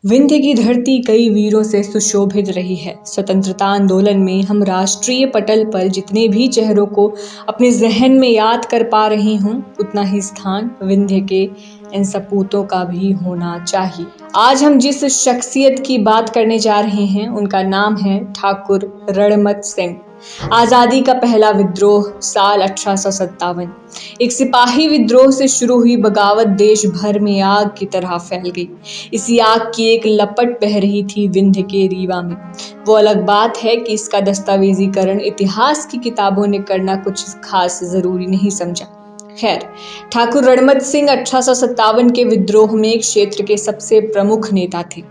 विंध्य की धरती कई वीरों से सुशोभित रही है। स्वतंत्रता आंदोलन में हम राष्ट्रीय पटल पर जितने भी चेहरों को अपने जहन में याद कर पा रही हूँ, उतना ही स्थान विंध्य के इन सपूतों का भी होना चाहिए। आज हम जिस शख्सियत की बात करने जा रहे हैं, उनका नाम है ठाकुर रणमत सिंह। आज़ादी का पहला विद्रोह साल 1857। एक सिपाही विद्रोह से शुरू हुई बगावत देश भर में आग की तरह फैल गई। इसी आग की एक लपट बह रही थी विंध्य के रीवा में। वो अलग बात है कि इसका दस्तावेजीकरण इतिहास की किताबों ने करना कुछ खास जरूरी नहीं समझा। खैर, ठाकुर रणमत सिंह 1857 के विद्रोह में एक क्षेत्र के सबसे प्रमुख नेता थे।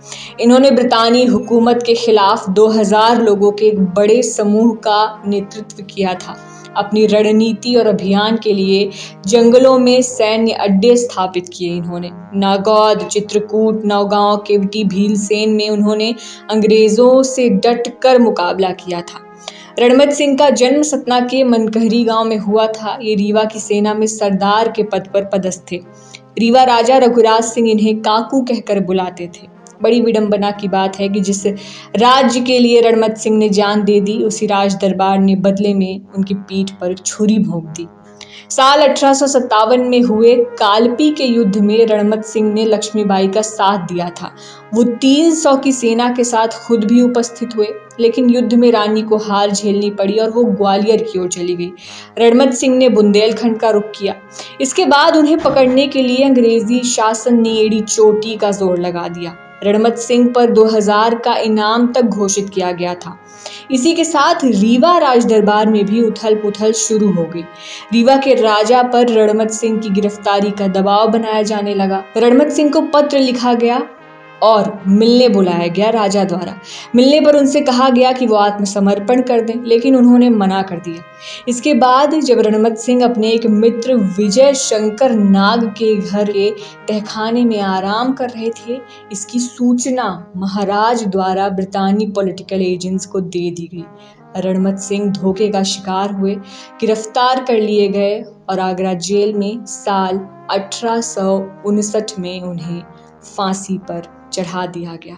इन्होंने ब्रितानी हुकूमत के खिलाफ 2000 लोगों के एक बड़े समूह का नेतृत्व किया था। अपनी रणनीति और अभियान के लिए जंगलों में सैन्य अड्डे स्थापित किए इन्होंने। नागौद, चित्रकूट, नौगांव, केवटी, भीलसेन में उन्होंने अंग्रेजों से डटकर मुकाबला किया था। रणमत सिंह का जन्म सतना के मनकहरी गांव में हुआ था। ये रीवा की सेना में सरदार के पद पर पदस्थ थे। रीवा राजा रघुराज सिंह इन्हें काकू कहकर बुलाते थे। बड़ी विडंबना की बात है कि जिस राज्य के लिए रणमत सिंह ने जान दे दी, उसी राज दरबार ने बदले में उनकी पीठ पर छुरी भोंक दी। साल 1857 में हुए कालपी के युद्ध में रणमत सिंह ने लक्ष्मीबाई का साथ दिया था। वो 300 की सेना के साथ खुद भी उपस्थित हुए, लेकिन युद्ध में रानी को हार झेलनी पड़ी और वो ग्वालियर की ओर चली गई। रणमत सिंह ने बुंदेलखंड का रुख किया। इसके बाद उन्हें पकड़ने के लिए अंग्रेजी शासन ने एड़ी चोटी का जोर लगा दिया। रणमत सिंह पर 2000 का इनाम तक घोषित किया गया था। इसी के साथ रीवा राज दरबार में भी उथल पुथल शुरू हो गई। रीवा के राजा पर रणमत सिंह की गिरफ्तारी का दबाव बनाया जाने लगा। रणमत सिंह को पत्र लिखा गया और मिलने बुलाया गया राजा द्वारा। मिलने पर उनसे कहा गया कि वो आत्मसमर्पण कर दें, लेकिन उन्होंने मना कर दिया। इसके बाद जब रणमत सिंह अपने एक मित्र विजय शंकर नाग के घर के तहखाने में आराम कर रहे थे, इसकी सूचना महाराज द्वारा ब्रितानी पॉलिटिकल एजेंट्स को दे दी गई। रणमत सिंह धोखे का शिकार हुए, गिरफ्तार कर लिए गए और आगरा जेल में साल 1859 में उन्हें फांसी पर चढ़ा दिया गया।